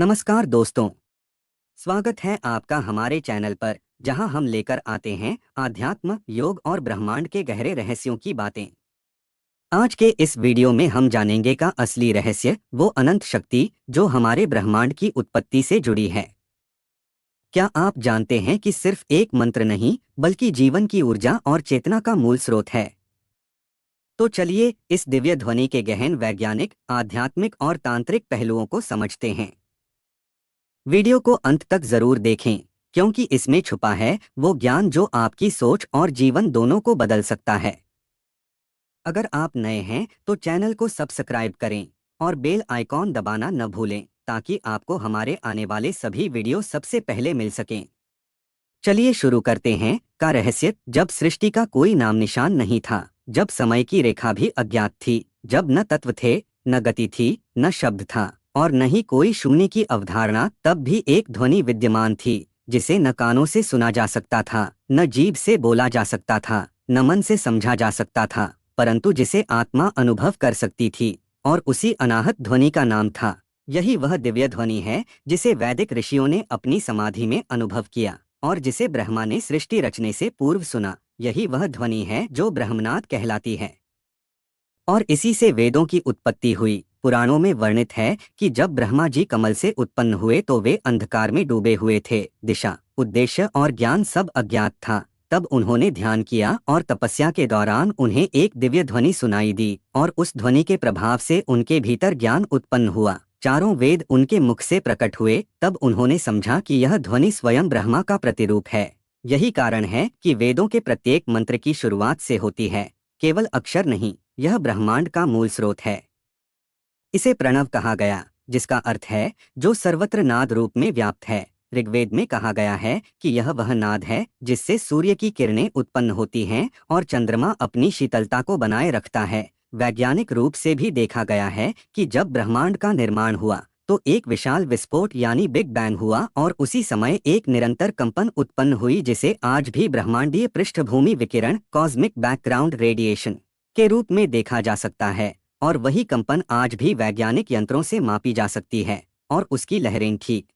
नमस्कार दोस्तों, स्वागत है आपका हमारे चैनल पर जहां हम लेकर आते हैं आध्यात्म, योग और ब्रह्मांड के गहरे रहस्यों की बातें। आज के इस वीडियो में हम जानेंगे का असली रहस्य, वो अनंत शक्ति जो हमारे ब्रह्मांड की उत्पत्ति से जुड़ी है। क्या आप जानते हैं कि सिर्फ एक मंत्र नहीं बल्कि जीवन की ऊर्जा और चेतना का मूल स्रोत है। तो चलिए इस दिव्य ध्वनि के गहन वैज्ञानिक, आध्यात्मिक और तांत्रिक पहलुओं को समझते हैं। वीडियो को अंत तक जरूर देखें क्योंकि इसमें छुपा है वो ज्ञान जो आपकी सोच और जीवन दोनों को बदल सकता है। अगर आप नए हैं तो चैनल को सब्सक्राइब करें और बेल आइकॉन दबाना न भूलें ताकि आपको हमारे आने वाले सभी वीडियो सबसे पहले मिल सकें। चलिए शुरू करते हैं का रहस्य। जब सृष्टि का कोई नाम निशान नहीं था, जब समय की रेखा भी अज्ञात थी, जब न तत्व थे, न गति थी, न शब्द था और न ही कोई शून्य की अवधारणा, तब भी एक ध्वनि विद्यमान थी जिसे न कानों से सुना जा सकता था, न जीभ से बोला जा सकता था, न मन से समझा जा सकता था, परंतु जिसे आत्मा अनुभव कर सकती थी। और उसी अनाहत ध्वनि का नाम था। यही वह दिव्य ध्वनि है जिसे वैदिक ऋषियों ने अपनी समाधि में अनुभव किया और जिसे ब्रह्मा ने सृष्टि रचने से पूर्व सुना। यही वह ध्वनि है जो ब्रह्मनाद कहलाती है और इसी से वेदों की उत्पत्ति हुई। पुराणों में वर्णित है कि जब ब्रह्मा जी कमल से उत्पन्न हुए तो वे अंधकार में डूबे हुए थे। दिशा, उद्देश्य और ज्ञान सब अज्ञात था। तब उन्होंने ध्यान किया और तपस्या के दौरान उन्हें एक दिव्य ध्वनि सुनाई दी और उस ध्वनि के प्रभाव से उनके भीतर ज्ञान उत्पन्न हुआ। चारों वेद उनके मुख से प्रकट हुए। तब उन्होंने समझा कि यह ध्वनि स्वयं ब्रह्मा का प्रतिरूप है। यही कारण है कि वेदों के प्रत्येक मंत्र की शुरुआत से होती है, केवल अक्षर नहीं, यह ब्रह्मांड का मूल स्रोत है। इसे प्रणव कहा गया, जिसका अर्थ है जो सर्वत्र नाद रूप में व्याप्त है। ऋग्वेद में कहा गया है कि यह वह नाद है जिससे सूर्य की किरणें उत्पन्न होती हैं और चंद्रमा अपनी शीतलता को बनाए रखता है। वैज्ञानिक रूप से भी देखा गया है कि जब ब्रह्मांड का निर्माण हुआ तो एक विशाल विस्फोट यानी बिग बैंग हुआ और उसी समय एक निरंतर कंपन उत्पन्न हुई जिसे आज भी ब्रह्मांडीय पृष्ठभूमि विकिरण, कॉस्मिक बैकग्राउंड रेडिएशन के रूप में देखा जा सकता है। और वही कंपन आज भी वैज्ञानिक यंत्रों से मापी जा सकती है और उसकी लहरें ठीक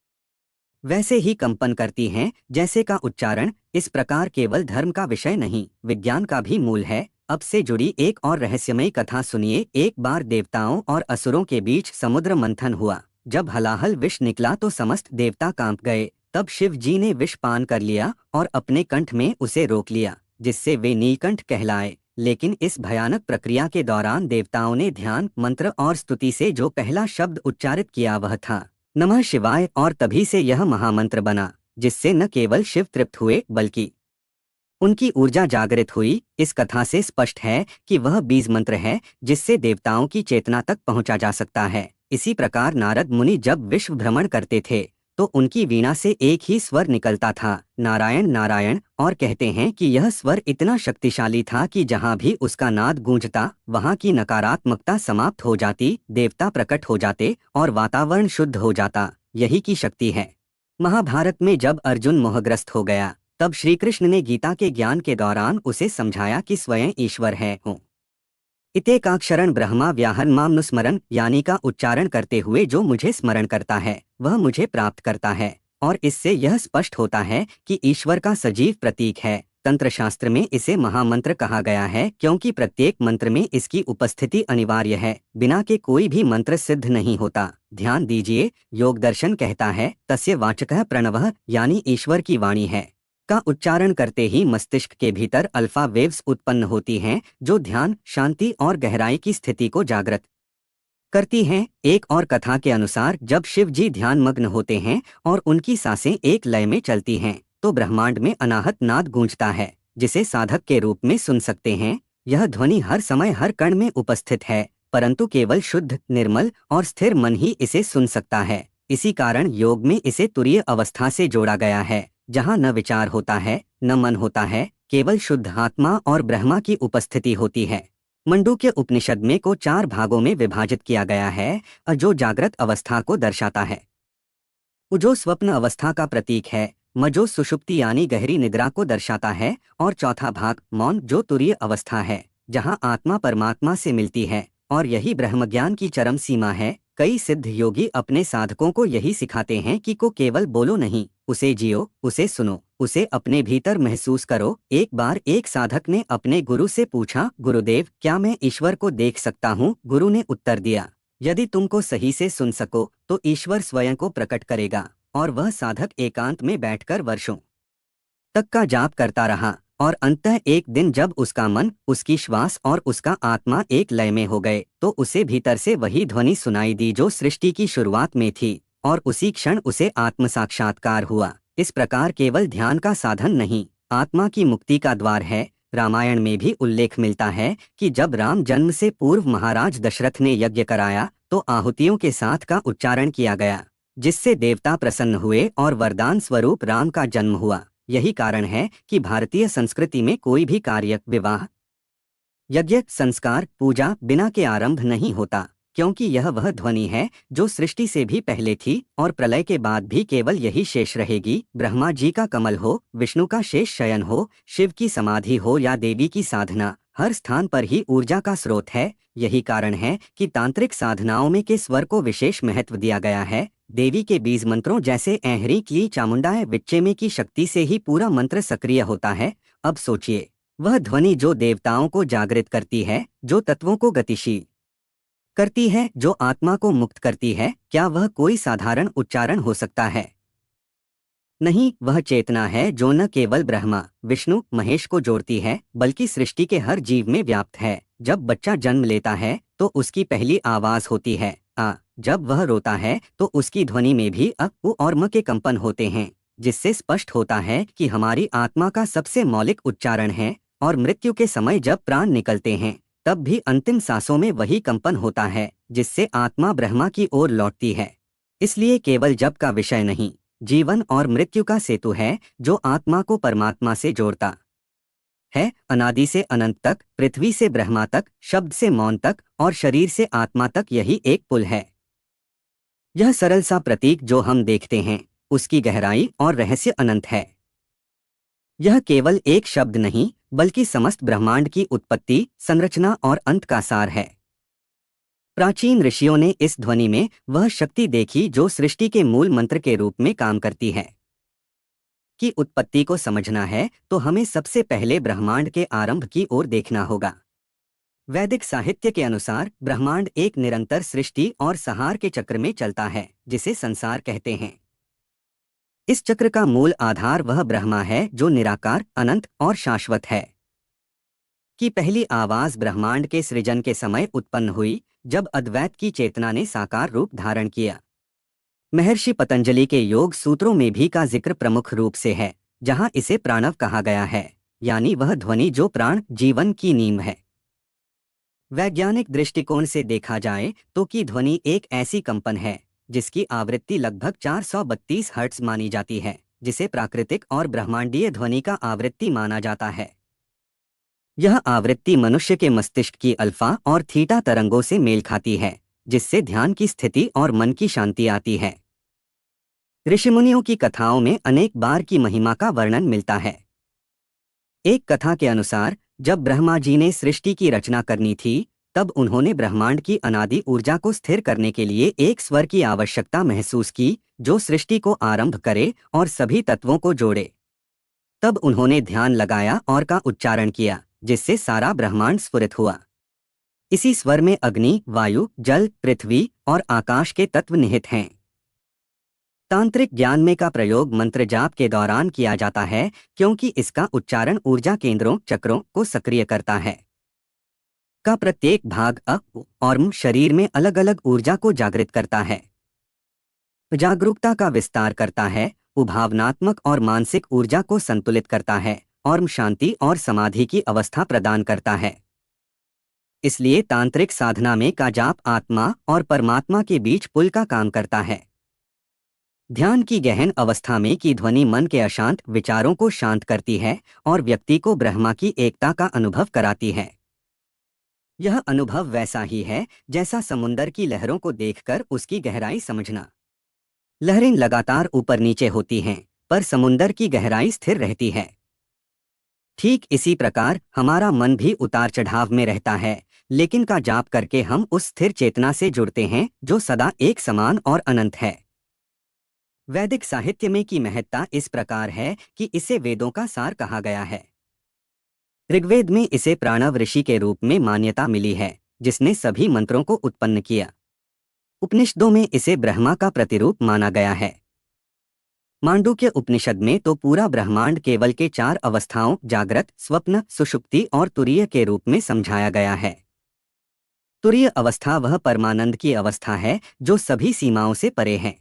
वैसे ही कंपन करती हैं जैसे का उच्चारण। इस प्रकार केवल धर्म का विषय नहीं, विज्ञान का भी मूल है। अब से जुड़ी एक और रहस्यमयी कथा सुनिए। एक बार देवताओं और असुरों के बीच समुद्र मंथन हुआ। जब हलाहल विष निकला तो समस्त देवता कांप गए। तब शिव जी ने विष पान कर लिया और अपने कंठ में उसे रोक लिया, जिससे वे नीलकंठ कहलाए। लेकिन इस भयानक प्रक्रिया के दौरान देवताओं ने ध्यान, मंत्र और स्तुति से जो पहला शब्द उच्चारित किया वह था नमः शिवाय, और तभी से यह महामंत्र बना, जिससे न केवल शिव तृप्त हुए बल्कि उनकी ऊर्जा जागृत हुई। इस कथा से स्पष्ट है कि वह बीज मंत्र है जिससे देवताओं की चेतना तक पहुंचा जा सकता है। इसी प्रकार नारद मुनि जब विश्व भ्रमण करते थे तो उनकी वीणा से एक ही स्वर निकलता था, नारायण नारायण, और कहते हैं कि यह स्वर इतना शक्तिशाली था कि जहां भी उसका नाद गूंजता वहां की नकारात्मकता समाप्त हो जाती, देवता प्रकट हो जाते और वातावरण शुद्ध हो जाता। यही की शक्ति है। महाभारत में जब अर्जुन मोहग्रस्त हो गया तब श्री कृष्ण ने गीता के ज्ञान के दौरान उसे समझाया कि स्वयं ईश्वर है हूँ। इतेकाक्षरं ब्रह्मा व्याहन्मामनुस्मरन्, यानी का उच्चारण करते हुए जो मुझे स्मरण करता है वह मुझे प्राप्त करता है। और इससे यह स्पष्ट होता है कि ईश्वर का सजीव प्रतीक है। तंत्र शास्त्र में इसे महामंत्र कहा गया है क्योंकि प्रत्येक मंत्र में इसकी उपस्थिति अनिवार्य है। बिना के कोई भी मंत्र सिद्ध नहीं होता। ध्यान दीजिए, योग दर्शन कहता है तस्य वाचकः प्रणवः, यानी ईश्वर की वाणी है का उच्चारण करते ही मस्तिष्क के भीतर अल्फा वेव्स उत्पन्न होती हैं जो ध्यान, शांति और गहराई की स्थिति को जागृत करती हैं। एक और कथा के अनुसार जब शिव जी ध्यान मग्न होते हैं और उनकी सांसें एक लय में चलती हैं तो ब्रह्मांड में अनाहत नाद गूंजता है जिसे साधक के रूप में सुन सकते हैं। यह ध्वनि हर समय हर कण में उपस्थित है, परंतु केवल शुद्ध, निर्मल और स्थिर मन ही इसे सुन सकता है। इसी कारण योग में इसे तुरीय अवस्था से जोड़ा गया है, जहाँ न विचार होता है, न मन होता है, केवल शुद्ध आत्मा और ब्रह्मा की उपस्थिति होती है। मंडूक्य उपनिषद में को 4 भागों में विभाजित किया गया है। जो जागृत अवस्था को दर्शाता है, जो स्वप्न अवस्था का प्रतीक है, जो सुषुप्ति यानी गहरी निद्रा को दर्शाता है, और चौथा भाग मौन जो तुरीय अवस्था है, जहाँ आत्मा परमात्मा से मिलती है। और यही ब्रह्मज्ञान की चरम सीमा है। कई सिद्ध योगी अपने साधकों को यही सिखाते हैं कि को केवल बोलो नहीं, उसे जियो, उसे सुनो, उसे अपने भीतर महसूस करो। एक बार एक साधक ने अपने गुरु से पूछा, गुरुदेव, क्या मैं ईश्वर को देख सकता हूँ? गुरु ने उत्तर दिया, यदि तुमको सही से सुन सको तो ईश्वर स्वयं को प्रकट करेगा। और वह साधक एकांत में बैठकर वर्षों तक का जाप करता रहा और अंततः एक दिन जब उसका मन, उसकी श्वास और उसका आत्मा एक लय में हो गए तो उसे भीतर से वही ध्वनि सुनाई दी जो सृष्टि की शुरुआत में थी, और उसी क्षण उसे आत्म साक्षात्कार हुआ। इस प्रकार केवल ध्यान का साधन नहीं, आत्मा की मुक्ति का द्वार है। रामायण में भी उल्लेख मिलता है कि जब राम जन्म से पूर्व महाराज दशरथ ने यज्ञ कराया तो आहुतियों के साथ का उच्चारण किया गया, जिससे देवता प्रसन्न हुए और वरदान स्वरूप राम का जन्म हुआ। यही कारण है कि भारतीय संस्कृति में कोई भी कार्य, विवाह, यज्ञ, संस्कार, पूजा बिना के आरंभ नहीं होता, क्योंकि यह वह ध्वनि है जो सृष्टि से भी पहले थी और प्रलय के बाद भी केवल यही शेष रहेगी। ब्रह्मा जी का कमल हो, विष्णु का शेष शयन हो, शिव की समाधि हो या देवी की साधना, हर स्थान पर ही ऊर्जा का स्रोत है। यही कारण है कि तांत्रिक साधनाओं में के स्वर को विशेष महत्व दिया गया है। देवी के बीज मंत्रों जैसे ऐहरी की चामुंडाए विच्चेमे की शक्ति से ही पूरा मंत्र सक्रिय होता है। अब सोचिए, वह ध्वनि जो देवताओं को जागृत करती है, जो तत्वों को गतिशील करती है, जो आत्मा को मुक्त करती है, क्या वह कोई साधारण उच्चारण हो सकता है? नहीं, वह चेतना है जो न केवल ब्रह्मा, विष्णु, महेश को जोड़ती है बल्कि सृष्टि के हर जीव में व्याप्त है। जब बच्चा जन्म लेता है तो उसकी पहली आवाज होती है आ। जब वह रोता है तो उसकी ध्वनि में भी अ, उ और म के कंपन होते हैं, जिससे स्पष्ट होता है कि हमारी आत्मा का सबसे मौलिक उच्चारण है। और मृत्यु के समय जब प्राण निकलते हैं तब भी अंतिम सांसों में वही कंपन होता है, जिससे आत्मा ब्रह्मा की ओर लौटती है। इसलिए केवल जप का विषय नहीं, जीवन और मृत्यु का सेतु है जो आत्मा को परमात्मा से जोड़ता है। अनादि से अनंत तक, पृथ्वी से ब्रह्मा तक, शब्द से मौन तक और शरीर से आत्मा तक यही एक पुल है। यह सरल सा प्रतीक जो हम देखते हैं, उसकी गहराई और रहस्य अनंत है। यह केवल एक शब्द नहीं बल्कि समस्त ब्रह्मांड की उत्पत्ति, संरचना और अंत का सार है। प्राचीन ऋषियों ने इस ध्वनि में वह शक्ति देखी जो सृष्टि के मूल मंत्र के रूप में काम करती है। कि उत्पत्ति को समझना है तो हमें सबसे पहले ब्रह्मांड के आरंभ की ओर देखना होगा। वैदिक साहित्य के अनुसार ब्रह्मांड एक निरंतर सृष्टि और संहार के चक्र में चलता है, जिसे संसार कहते हैं। इस चक्र का मूल आधार वह ब्रह्मा है जो निराकार, अनंत और शाश्वत है। की पहली आवाज ब्रह्मांड के सृजन के समय उत्पन्न हुई, जब अद्वैत की चेतना ने साकार रूप धारण किया। महर्षि पतंजलि के योग सूत्रों में भी का जिक्र प्रमुख रूप से है, जहां इसे प्राणव कहा गया है, यानी वह ध्वनि जो प्राण, जीवन की नींव है। वैज्ञानिक दृष्टिकोण से देखा जाए तो की ध्वनि एक ऐसी कंपन है जिसकी आवृत्ति लगभग 432 हर्ट्ज मानी जाती है, जिसे प्राकृतिक और ब्रह्मांडीय ध्वनि का आवृत्ति माना जाता है। यह आवृत्ति मनुष्य के मस्तिष्क की अल्फा और थीटा तरंगों से मेल खाती है, जिससे ध्यान की स्थिति और मन की शांति आती है। ऋषिमुनियों की कथाओं में अनेक बार की महिमा का वर्णन मिलता है। एक कथा के अनुसार जब ब्रह्मा जी ने सृष्टि की रचना करनी थी, तब उन्होंने ब्रह्मांड की अनादि ऊर्जा को स्थिर करने के लिए एक स्वर की आवश्यकता महसूस की, जो सृष्टि को आरंभ करे और सभी तत्वों को जोड़े। तब उन्होंने ध्यान लगाया और का उच्चारण किया, जिससे सारा ब्रह्मांड स्फुरित हुआ। इसी स्वर में अग्नि, वायु, जल, पृथ्वी और आकाश के तत्व निहित हैं। तांत्रिक ज्ञान में का प्रयोग मंत्र जाप के दौरान किया जाता है, क्योंकि इसका उच्चारण ऊर्जा केंद्रों, चक्रों को सक्रिय करता है। का प्रत्येक भाग अ और म शरीर में अलग अलग ऊर्जा को जागृत करता है, जागरूकता का विस्तार करता है, भावनात्मक और मानसिक ऊर्जा को संतुलित करता है और म शांति और समाधि की अवस्था प्रदान करता है। इसलिए तांत्रिक साधना में का जाप आत्मा और परमात्मा के बीच पुल का काम करता है। ध्यान की गहन अवस्था में की ध्वनि मन के अशांत विचारों को शांत करती है और व्यक्ति को ब्रह्मा की एकता का अनुभव कराती है। यह अनुभव वैसा ही है जैसा समुंदर की लहरों को देखकर उसकी गहराई समझना। लहरें लगातार ऊपर नीचे होती हैं, पर समुंदर की गहराई स्थिर रहती है। ठीक इसी प्रकार हमारा मन भी उतार चढ़ाव में रहता है, लेकिन का जाप करके हम उस स्थिर चेतना से जुड़ते हैं जो सदा एक समान और अनंत है। वैदिक साहित्य में की महत्ता इस प्रकार है कि इसे वेदों का सार कहा गया है। ऋग्वेद में इसे प्राणव ऋषि के रूप में मान्यता मिली है, जिसने सभी मंत्रों को उत्पन्न किया। उपनिषदों में इसे ब्रह्मा का प्रतिरूप माना गया है। मांडुक्य उपनिषद में तो पूरा ब्रह्मांड केवल के 4 अवस्थाओं जागृत, स्वप्न, सुषुप्ति और तुरीय के रूप में समझाया गया है। तुरीय अवस्था वह परमानंद की अवस्था है जो सभी सीमाओं से परे है।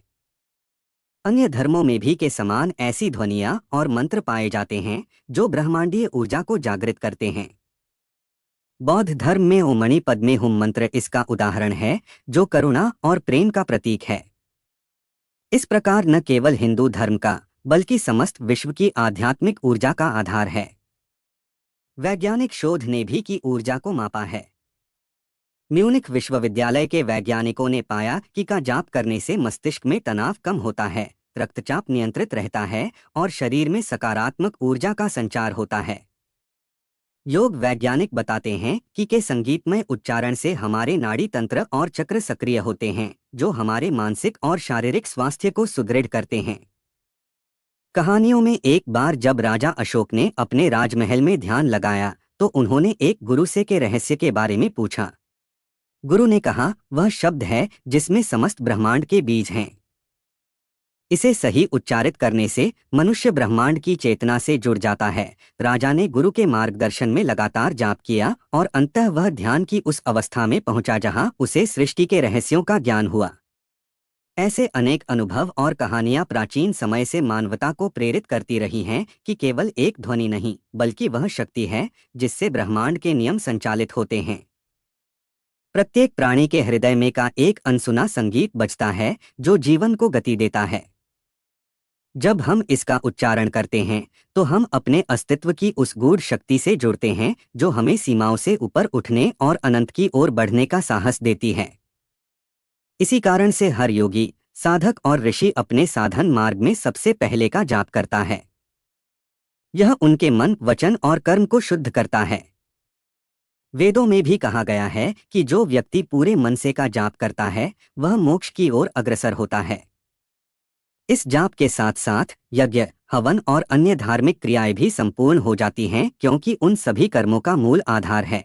अन्य धर्मों में भी के समान ऐसी ध्वनियाँ और मंत्र पाए जाते हैं जो ब्रह्मांडीय ऊर्जा को जागृत करते हैं। बौद्ध धर्म में ओम मणि पद्मे हुम मंत्र इसका उदाहरण है, जो करुणा और प्रेम का प्रतीक है। इस प्रकार न केवल हिंदू धर्म का बल्कि समस्त विश्व की आध्यात्मिक ऊर्जा का आधार है। वैज्ञानिक शोध ने भी की ऊर्जा को मापा है। म्यूनिख विश्वविद्यालय के वैज्ञानिकों ने पाया कि का जाप करने से मस्तिष्क में तनाव कम होता है, रक्तचाप नियंत्रित रहता है और शरीर में सकारात्मक ऊर्जा का संचार होता है। योग वैज्ञानिक बताते हैं कि के संगीतमय उच्चारण से हमारे नाड़ी तंत्र और चक्र सक्रिय होते हैं, जो हमारे मानसिक और शारीरिक स्वास्थ्य को सुदृढ़ करते हैं। कहानियों में एक बार जब राजा अशोक ने अपने राजमहल में ध्यान लगाया तो उन्होंने एक गुरु से के रहस्य के बारे में पूछा। गुरु ने कहा, वह शब्द है जिसमें समस्त ब्रह्मांड के बीज हैं। इसे सही उच्चारित करने से मनुष्य ब्रह्मांड की चेतना से जुड़ जाता है। राजा ने गुरु के मार्गदर्शन में लगातार जाप किया और अंततः वह ध्यान की उस अवस्था में पहुंचा जहां उसे सृष्टि के रहस्यों का ज्ञान हुआ। ऐसे अनेक अनुभव और कहानियां प्राचीन समय से मानवता को प्रेरित करती रही हैं कि केवल एक ध्वनि नहीं, बल्कि वह शक्ति है जिससे ब्रह्मांड के नियम संचालित होते हैं। प्रत्येक प्राणी के हृदय में का एक अनसुना संगीत बजता है जो जीवन को गति देता है। जब हम इसका उच्चारण करते हैं तो हम अपने अस्तित्व की उस गूढ़ शक्ति से जुड़ते हैं जो हमें सीमाओं से ऊपर उठने और अनंत की ओर बढ़ने का साहस देती है। इसी कारण से हर योगी, साधक और ऋषि अपने साधन मार्ग में सबसे पहले का जाप करता है। यह उनके मन, वचन और कर्म को शुद्ध करता है। वेदों में भी कहा गया है कि जो व्यक्ति पूरे मन से का जाप करता है वह मोक्ष की ओर अग्रसर होता है। इस जाप के साथ साथ यज्ञ, हवन और अन्य धार्मिक क्रियाएं भी संपूर्ण हो जाती हैं, क्योंकि उन सभी कर्मों का मूल आधार है।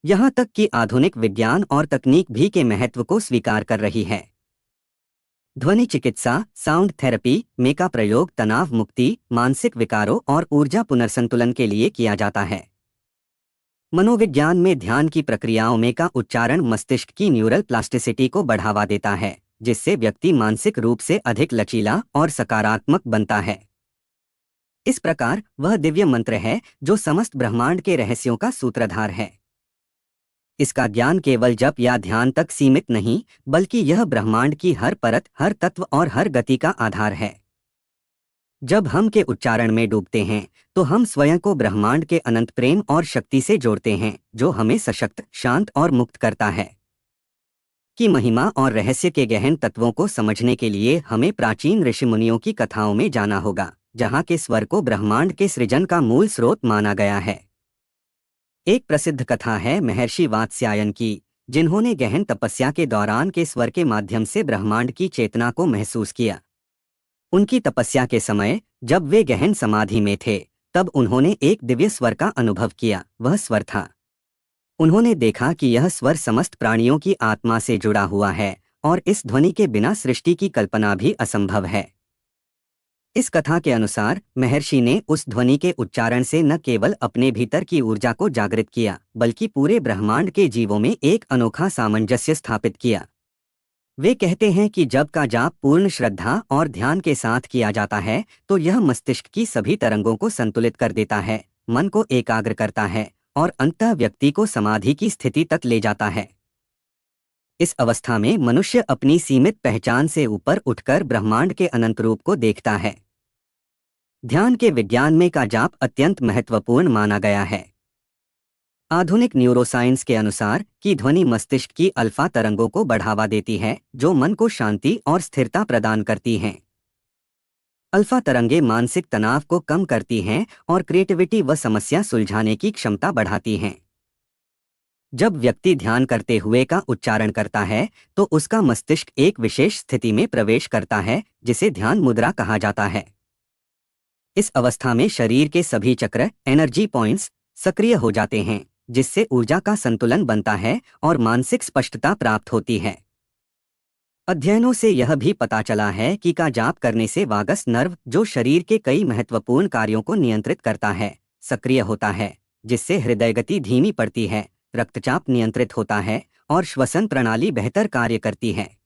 यहाँ तक कि आधुनिक विज्ञान और तकनीक भी के महत्व को स्वीकार कर रही है। ध्वनि चिकित्सा, साउंड थेरेपी में का प्रयोग तनाव मुक्ति, मानसिक विकारों और ऊर्जा पुनर्संतुलन के लिए किया जाता है। मनोविज्ञान में ध्यान की प्रक्रियाओं में का उच्चारण मस्तिष्क की न्यूरल प्लास्टिसिटी को बढ़ावा देता है, जिससे व्यक्ति मानसिक रूप से अधिक लचीला और सकारात्मक बनता है। इस प्रकार वह दिव्य मंत्र है जो समस्त ब्रह्मांड के रहस्यों का सूत्रधार है। इसका ज्ञान केवल जप या ध्यान तक सीमित नहीं, बल्कि यह ब्रह्मांड की हर परत, हर तत्व और हर गति का आधार है। जब हम के उच्चारण में डूबते हैं तो हम स्वयं को ब्रह्मांड के अनंत प्रेम और शक्ति से जोड़ते हैं, जो हमें सशक्त, शांत और मुक्त करता है। की महिमा और रहस्य के गहन तत्वों को समझने के लिए हमें प्राचीन ऋषि मुनियों की कथाओं में जाना होगा, जहाँ के स्वर को ब्रह्मांड के सृजन का मूल स्रोत माना गया है। एक प्रसिद्ध कथा है महर्षि वात्स्यायन की, जिन्होंने गहन तपस्या के दौरान के स्वर के माध्यम से ब्रह्मांड की चेतना को महसूस किया। उनकी तपस्या के समय जब वे गहन समाधि में थे, तब उन्होंने एक दिव्य स्वर का अनुभव किया। वह स्वर था, उन्होंने देखा कि यह स्वर समस्त प्राणियों की आत्मा से जुड़ा हुआ है और इस ध्वनि के बिना सृष्टि की कल्पना भी असंभव है। इस कथा के अनुसार महर्षि ने उस ध्वनि के उच्चारण से न केवल अपने भीतर की ऊर्जा को जागृत किया, बल्कि पूरे ब्रह्मांड के जीवों में एक अनोखा सामंजस्य स्थापित किया। वे कहते हैं कि जब का जाप पूर्ण श्रद्धा और ध्यान के साथ किया जाता है तो यह मस्तिष्क की सभी तरंगों को संतुलित कर देता है, मन को एकाग्र करता है और अंततः व्यक्ति को समाधि की स्थिति तक ले जाता है। इस अवस्था में मनुष्य अपनी सीमित पहचान से ऊपर उठकर ब्रह्मांड के अनंत रूप को देखता है। ध्यान के विज्ञान में का जाप अत्यंत महत्वपूर्ण माना गया है। आधुनिक न्यूरोसाइंस के अनुसार कि ध्वनि मस्तिष्क की अल्फा तरंगों को बढ़ावा देती है, जो मन को शांति और स्थिरता प्रदान करती हैं। अल्फा तरंगे मानसिक तनाव को कम करती हैं और क्रिएटिविटी व समस्या सुलझाने की क्षमता बढ़ाती हैं। जब व्यक्ति ध्यान करते हुए का उच्चारण करता है तो उसका मस्तिष्क एक विशेष स्थिति में प्रवेश करता है जिसे ध्यान मुद्रा कहा जाता है। इस अवस्था में शरीर के सभी चक्र एनर्जी पॉइंट्स सक्रिय हो जाते हैं, जिससे ऊर्जा का संतुलन बनता है और मानसिक स्पष्टता प्राप्त होती है। अध्ययनों से यह भी पता चला है कि का जाप करने से वागस नर्व, जो शरीर के कई महत्वपूर्ण कार्यों को नियंत्रित करता है, सक्रिय होता है, जिससे हृदय गति धीमी पड़ती है, रक्तचाप नियंत्रित होता है और श्वसन प्रणाली बेहतर कार्य करती है।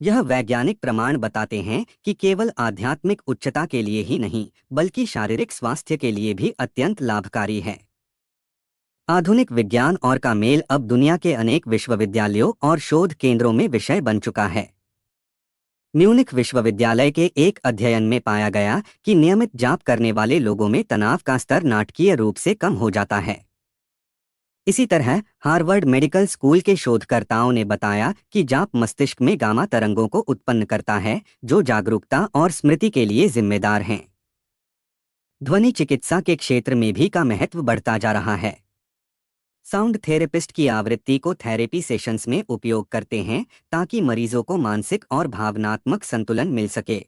यह वैज्ञानिक प्रमाण बताते हैं कि केवल आध्यात्मिक उच्चता के लिए ही नहीं, बल्कि शारीरिक स्वास्थ्य के लिए भी अत्यंत लाभकारी है। आधुनिक विज्ञान और का मेल अब दुनिया के अनेक विश्वविद्यालयों और शोध केंद्रों में विषय बन चुका है। म्यूनिख विश्वविद्यालय के एक अध्ययन में पाया गया कि नियमित जाप करने वाले लोगों में तनाव का स्तर नाटकीय रूप से कम हो जाता है। इसी तरह हार्वर्ड मेडिकल स्कूल के शोधकर्ताओं ने बताया कि जाप मस्तिष्क में गामा तरंगों को उत्पन्न करता है, जो जागरूकता और स्मृति के लिए जिम्मेदार हैं। ध्वनि चिकित्सा के क्षेत्र में भी का महत्व बढ़ता जा रहा है। साउंड थेरेपिस्ट की आवृत्ति को थेरेपी सेशंस में उपयोग करते हैं ताकि मरीजों को मानसिक और भावनात्मक संतुलन मिल सके।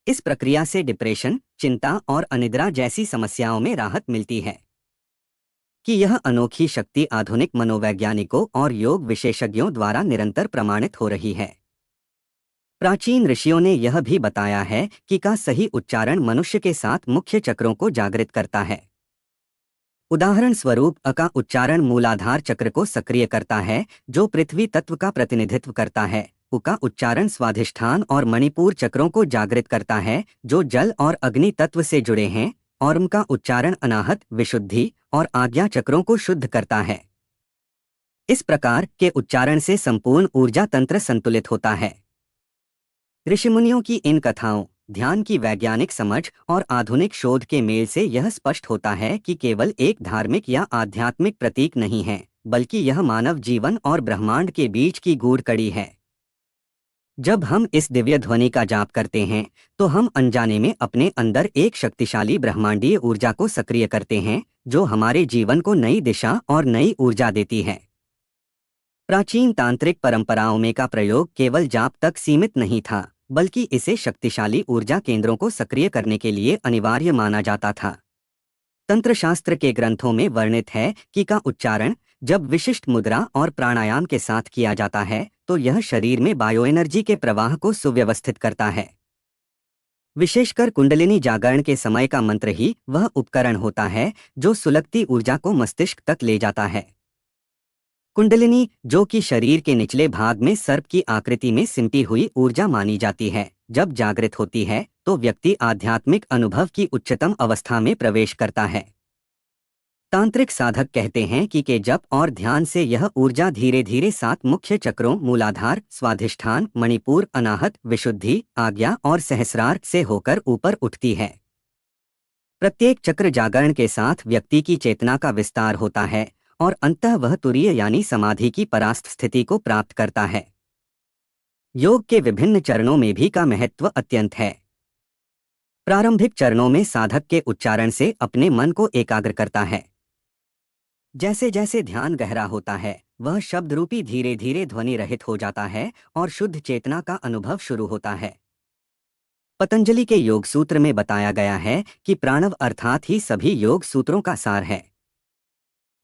इस प्रक्रिया से डिप्रेशन, चिंता और अनिद्रा जैसी समस्याओं में राहत मिलती है। कि यह अनोखी शक्ति आधुनिक मनोवैज्ञानिकों और योग विशेषज्ञों द्वारा निरंतर प्रमाणित हो रही है। प्राचीन ऋषियों ने यह भी बताया है कि का सही उच्चारण मनुष्य के सात मुख्य चक्रों को जागृत करता है। उदाहरण स्वरूप अ का उच्चारण मूलाधार चक्र को सक्रिय करता है, जो पृथ्वी तत्व का प्रतिनिधित्व करता है। उ का उच्चारण स्वाधिष्ठान और मणिपुर चक्रों को जागृत करता है, जो जल और अग्नि तत्व से जुड़े हैं। और उनका उच्चारण अनाहत, विशुद्धि और आज्ञा चक्रों को शुद्ध करता है। इस प्रकार के उच्चारण से संपूर्ण ऊर्जा तंत्र संतुलित होता है। ऋषिमुनियों की इन कथाओं, ध्यान की वैज्ञानिक समझ और आधुनिक शोध के मेल से यह स्पष्ट होता है कि केवल एक धार्मिक या आध्यात्मिक प्रतीक नहीं है, बल्कि यह मानव जीवन और ब्रह्मांड के बीच की गूढ़ कड़ी है। जब हम इस दिव्य ध्वनि का जाप करते हैं तो हम अनजाने में अपने अंदर एक शक्तिशाली ब्रह्मांडीय ऊर्जा को सक्रिय करते हैं, जो हमारे जीवन को नई दिशा और नई ऊर्जा देती है। प्राचीन तांत्रिक परंपराओं में का प्रयोग केवल जाप तक सीमित नहीं था, बल्कि इसे शक्तिशाली ऊर्जा केंद्रों को सक्रिय करने के लिए अनिवार्य माना जाता था। तंत्रशास्त्र के ग्रंथों में वर्णित है कि का उच्चारण जब विशिष्ट मुद्रा और प्राणायाम के साथ किया जाता है तो यह शरीर में बायोएनर्जी के प्रवाह को सुव्यवस्थित करता है। विशेषकर कुंडलिनी जागरण के समय का मंत्र ही वह उपकरण होता है जो सुलगती ऊर्जा को मस्तिष्क तक ले जाता है। कुंडलिनी, जो कि शरीर के निचले भाग में सर्प की आकृति में सिमटी हुई ऊर्जा मानी जाती है, जब जागृत होती है तो व्यक्ति आध्यात्मिक अनुभव की उच्चतम अवस्था में प्रवेश करता है। तांत्रिक साधक कहते हैं कि के जप और ध्यान से यह ऊर्जा धीरे धीरे सात मुख्य चक्रों मूलाधार, स्वाधिष्ठान, मणिपुर, अनाहत, विशुद्धि, आज्ञा और सहस्रार से होकर ऊपर उठती है। प्रत्येक चक्र जागरण के साथ व्यक्ति की चेतना का विस्तार होता है और अंततः वह तुरीय यानी समाधि की परास्त स्थिति को प्राप्त करता है। योग के विभिन्न चरणों में भी का महत्व अत्यंत है। प्रारंभिक चरणों में साधक के उच्चारण से अपने मन को एकाग्र करता है। जैसे जैसे ध्यान गहरा होता है, वह शब्द रूपी धीरे धीरे ध्वनि रहित हो जाता है और शुद्ध चेतना का अनुभव शुरू होता है। पतंजलि के योग सूत्र में बताया गया है कि प्राणव अर्थात ही सभी योग सूत्रों का सार है।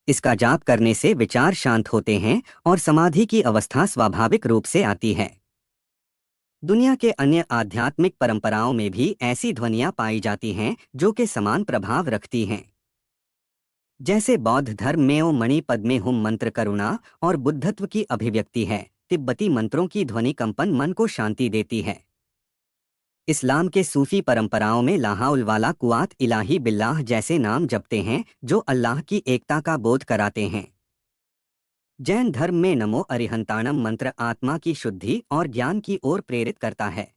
इसका जाप करने से विचार शांत होते हैं और समाधि की अवस्था स्वाभाविक रूप से आती है। दुनिया के अन्य आध्यात्मिक परंपराओं में भी ऐसी ध्वनियां पाई जाती हैं जो के समान प्रभाव रखती हैं। जैसे बौद्ध धर्म में ओम मणि पद्मे हुम मंत्र करुणा और बुद्धत्व की अभिव्यक्ति है। तिब्बती मंत्रों की ध्वनि कंपन मन को शांति देती है। इस्लाम के सूफी परंपराओं में लाहाउल वाला कुआत इलाही बिल्लाह जैसे नाम जपते हैं जो अल्लाह की एकता का बोध कराते हैं। जैन धर्म में नमो अरिहंताणम मंत्र आत्मा की शुद्धि और ज्ञान की ओर प्रेरित करता है।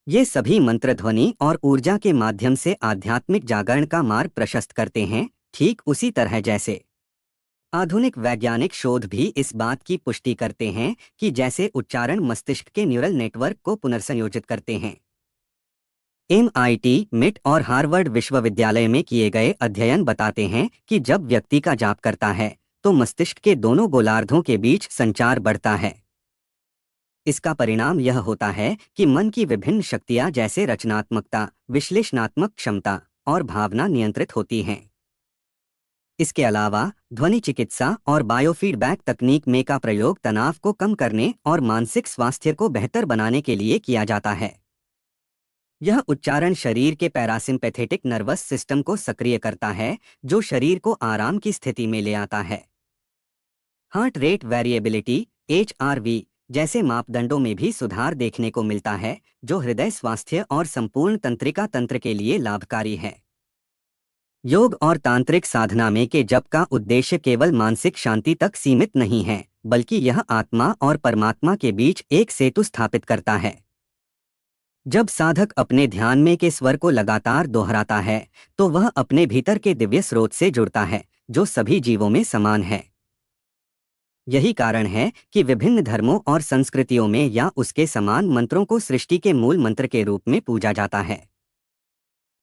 ये सभी मंत्र ध्वनि और ऊर्जा के माध्यम से आध्यात्मिक जागरण का मार्ग प्रशस्त करते हैं, ठीक उसी तरह जैसे आधुनिक वैज्ञानिक शोध भी इस बात की पुष्टि करते हैं कि जैसे उच्चारण मस्तिष्क के न्यूरल नेटवर्क को पुनर्संयोजित करते हैं। MIT, मिट और हार्वर्ड विश्वविद्यालय में किए गए अध्ययन बताते हैं कि जब व्यक्ति का जाप करता है तो मस्तिष्क के दोनों गोलार्धों के बीच संचार बढ़ता है। इसका परिणाम यह होता है कि मन की विभिन्न शक्तियां जैसे रचनात्मकता, विश्लेषणात्मक क्षमता और भावना नियंत्रित होती हैं। इसके अलावा ध्वनि चिकित्सा और बायोफीडबैक तकनीक में का प्रयोग तनाव को कम करने और मानसिक स्वास्थ्य को बेहतर बनाने के लिए किया जाता है। यह उच्चारण शरीर के पैरासिम्पैथेटिक नर्वस सिस्टम को सक्रिय करता है, जो शरीर को आराम की स्थिति में ले आता है। हार्ट रेट वेरिएबिलिटी (HRV) जैसे मापदंडों में भी सुधार देखने को मिलता है, जो हृदय स्वास्थ्य और संपूर्ण तंत्रिका तंत्र के लिए लाभकारी है। योग और तांत्रिक साधना में के जप का उद्देश्य केवल मानसिक शांति तक सीमित नहीं है, बल्कि यह आत्मा और परमात्मा के बीच एक सेतु स्थापित करता है। जब साधक अपने ध्यान में के स्वर को लगातार दोहराता है, तो वह अपने भीतर के दिव्य स्रोत से जुड़ता है, जो सभी जीवों में समान है। यही कारण है कि विभिन्न धर्मों और संस्कृतियों में या उसके समान मंत्रों को सृष्टि के मूल मंत्र के रूप में पूजा जाता है।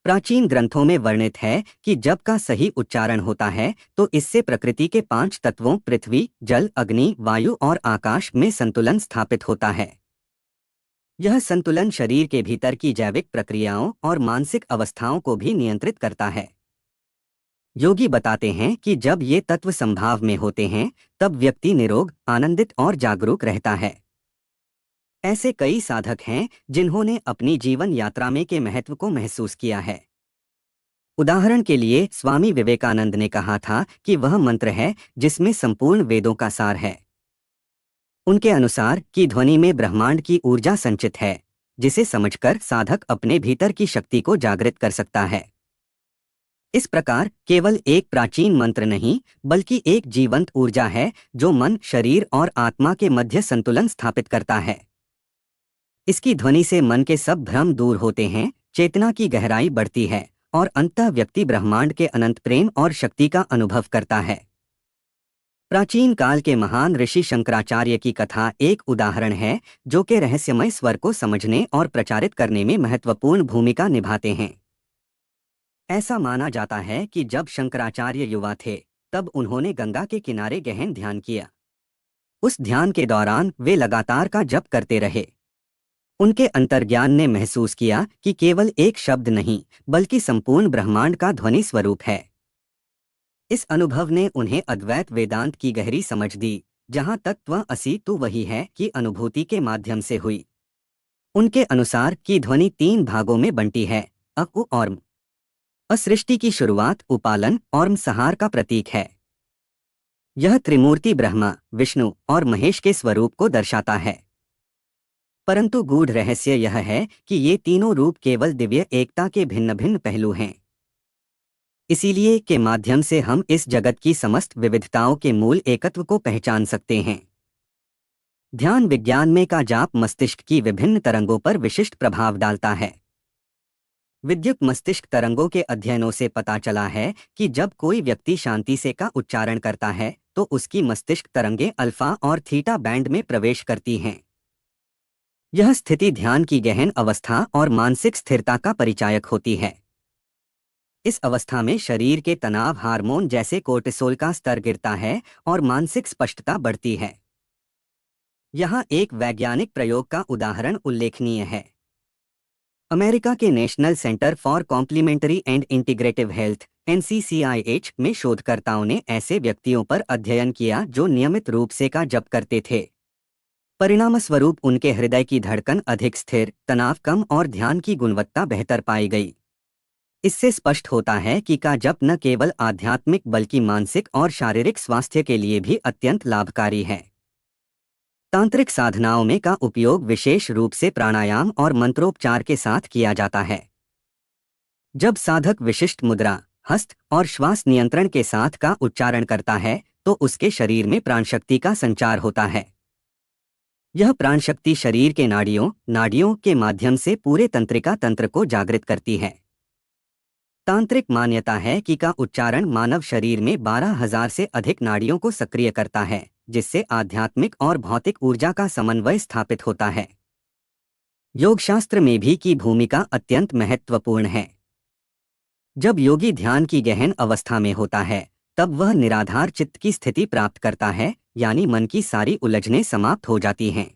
प्राचीन ग्रंथों में वर्णित है कि जप का सही उच्चारण होता है तो इससे प्रकृति के 5 तत्वों पृथ्वी, जल, अग्नि, वायु और आकाश में संतुलन स्थापित होता है। यह संतुलन शरीर के भीतर की जैविक प्रक्रियाओं और मानसिक अवस्थाओं को भी नियंत्रित करता है। योगी बताते हैं कि जब ये तत्व संभाव में होते हैं, तब व्यक्ति निरोग, आनंदित और जागरूक रहता है। ऐसे कई साधक हैं जिन्होंने अपनी जीवन यात्रा में के महत्व को महसूस किया है। उदाहरण के लिए स्वामी विवेकानंद ने कहा था कि वह मंत्र है जिसमें संपूर्ण वेदों का सार है। उनके अनुसार कि ध्वनि में ब्रह्मांड की ऊर्जा संचित है, जिसे समझकर साधक अपने भीतर की शक्ति को जागृत कर सकता है। इस प्रकार केवल एक प्राचीन मंत्र नहीं, बल्कि एक जीवंत ऊर्जा है जो मन, शरीर और आत्मा के मध्य संतुलन स्थापित करता है। इसकी ध्वनि से मन के सब भ्रम दूर होते हैं, चेतना की गहराई बढ़ती है और अंततः व्यक्ति ब्रह्मांड के अनंत प्रेम और शक्ति का अनुभव करता है। प्राचीन काल के महान ऋषि शंकराचार्य की कथा एक उदाहरण है, जो कि रहस्यमय स्वर को समझने और प्रचारित करने में महत्वपूर्ण भूमिका निभाते हैं। ऐसा माना जाता है कि जब शंकराचार्य युवा थे, तब उन्होंने गंगा के किनारे गहन ध्यान किया। उस ध्यान के दौरान वे लगातार का जप करते रहे। उनके अंतर्ज्ञान ने महसूस किया कि केवल एक शब्द नहीं, बल्कि संपूर्ण ब्रह्मांड का ध्वनि स्वरूप है। इस अनुभव ने उन्हें अद्वैत वेदांत की गहरी समझ दी, जहां तत्व असी तू वही है की अनुभूति के माध्यम से हुई। उनके अनुसार कि ध्वनि 3 भागों में बंटी है, अ, उ और म। अ सृष्टि की शुरुआत, उपालन और म संहार का प्रतीक है। यह त्रिमूर्ति ब्रह्मा, विष्णु और महेश के स्वरूप को दर्शाता है। परंतु गूढ़ रहस्य यह है कि ये तीनों रूप केवल दिव्य एकता के भिन्न भिन्न पहलू हैं। इसीलिए के माध्यम से हम इस जगत की समस्त विविधताओं के मूल एकत्व को पहचान सकते हैं। ध्यान विज्ञान में का जाप मस्तिष्क की विभिन्न तरंगों पर विशिष्ट प्रभाव डालता है। विद्युत मस्तिष्क तरंगों के अध्ययनों से पता चला है कि जब कोई व्यक्ति शांति से का उच्चारण करता है, तो उसकी मस्तिष्क तरंगें अल्फा और थीटा बैंड में प्रवेश करती हैं। यह स्थिति ध्यान की गहन अवस्था और मानसिक स्थिरता का परिचायक होती है। इस अवस्था में शरीर के तनाव हार्मोन जैसे कोर्टिसोल का स्तर गिरता है और मानसिक स्पष्टता बढ़ती है। यहाँ एक वैज्ञानिक प्रयोग का उदाहरण उल्लेखनीय है। अमेरिका के National Center for Complementary and Integrative Health (NCCIH) में शोधकर्ताओं ने ऐसे व्यक्तियों पर अध्ययन किया जो नियमित रूप से का जप करते थे। परिणामस्वरूप उनके हृदय की धड़कन अधिक स्थिर, तनाव कम और ध्यान की गुणवत्ता बेहतर पाई गई। इससे स्पष्ट होता है कि का जप न केवल आध्यात्मिक बल्कि मानसिक और शारीरिक स्वास्थ्य के लिए भी अत्यंत लाभकारी है। तांत्रिक साधनाओं में का उपयोग विशेष रूप से प्राणायाम और मंत्रोपचार के साथ किया जाता है। जब साधक विशिष्ट मुद्रा, हस्त और श्वास नियंत्रण के साथ का उच्चारण करता है, तो उसके शरीर में प्राणशक्ति का संचार होता है। यह प्राणशक्ति शरीर के नाड़ियों के माध्यम से पूरे तंत्रिका तंत्र को जागृत करती है। तांत्रिक मान्यता है कि का उच्चारण मानव शरीर में 12,000 से अधिक नाड़ियों को सक्रिय करता है, जिससे आध्यात्मिक और भौतिक ऊर्जा का समन्वय स्थापित होता है। योगशास्त्र में भी की भूमिका अत्यंत महत्वपूर्ण है। जब योगी ध्यान की गहन अवस्था में होता है, तब वह निराधार चित्त की स्थिति प्राप्त करता है, यानी मन की सारी उलझनें समाप्त हो जाती हैं।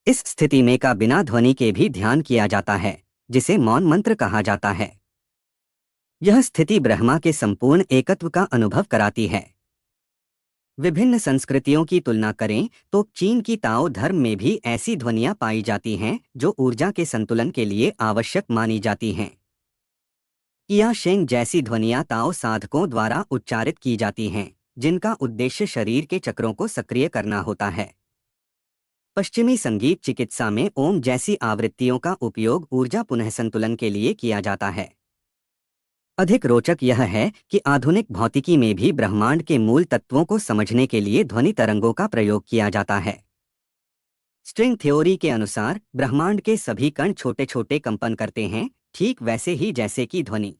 इस स्थिति में का बिना ध्वनि के भी ध्यान किया जाता है, जिसे मौन मंत्र कहा जाता है। यह स्थिति ब्रह्मा के संपूर्ण एकत्व का अनुभव कराती है। विभिन्न संस्कृतियों की तुलना करें तो चीन की ताओ धर्म में भी ऐसी ध्वनियां पाई जाती हैं जो ऊर्जा के संतुलन के लिए आवश्यक मानी जाती हैं। किया शेंग जैसी ध्वनियां ताओ साधकों द्वारा उच्चारित की जाती हैं, जिनका उद्देश्य शरीर के चक्रों को सक्रिय करना होता है। पश्चिमी संगीत चिकित्सा में ओम जैसी आवृत्तियों का उपयोग ऊर्जा पुनः संतुलन के लिए किया जाता है। अधिक रोचक यह है कि आधुनिक भौतिकी में भी ब्रह्मांड के मूल तत्वों को समझने के लिए ध्वनि तरंगों का प्रयोग किया जाता है। स्ट्रिंग थ्योरी के अनुसार ब्रह्मांड के सभी कण छोटे छोटे कंपन करते हैं, ठीक वैसे ही जैसे कि ध्वनि।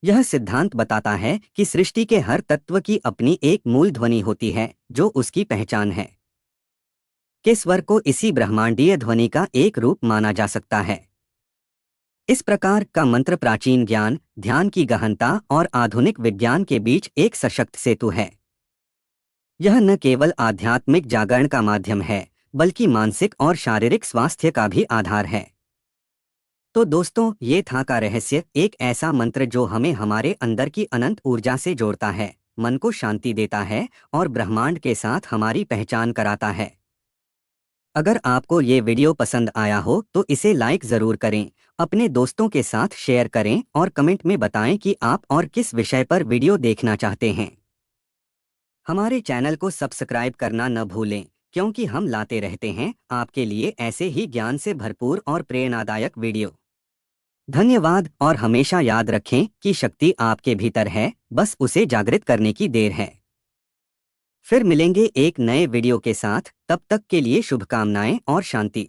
यह सिद्धांत बताता है कि सृष्टि के हर तत्व की अपनी एक मूल ध्वनि होती है, जो उसकी पहचान है। के स्वर को इसी ब्रह्मांडीय ध्वनि का एक रूप माना जा सकता है। इस प्रकार का मंत्र प्राचीन ज्ञान, ध्यान की गहनता और आधुनिक विज्ञान के बीच एक सशक्त सेतु है। यह न केवल आध्यात्मिक जागरण का माध्यम है, बल्कि मानसिक और शारीरिक स्वास्थ्य का भी आधार है। तो दोस्तों, ये था का रहस्य, एक ऐसा मंत्र जो हमें हमारे अंदर की अनंत ऊर्जा से जोड़ता है, मन को शांति देता है और ब्रह्मांड के साथ हमारी पहचान कराता है। अगर आपको ये वीडियो पसंद आया हो तो इसे लाइक ज़रूर करें, अपने दोस्तों के साथ शेयर करें और कमेंट में बताएं कि आप और किस विषय पर वीडियो देखना चाहते हैं। हमारे चैनल को सब्सक्राइब करना न भूलें, क्योंकि हम लाते रहते हैं आपके लिए ऐसे ही ज्ञान से भरपूर और प्रेरणादायक वीडियो। धन्यवाद और हमेशा याद रखें कि शक्ति आपके भीतर है, बस उसे जागृत करने की देर है। फिर मिलेंगे एक नए वीडियो के साथ, तब तक के लिए शुभकामनाएं और शांति।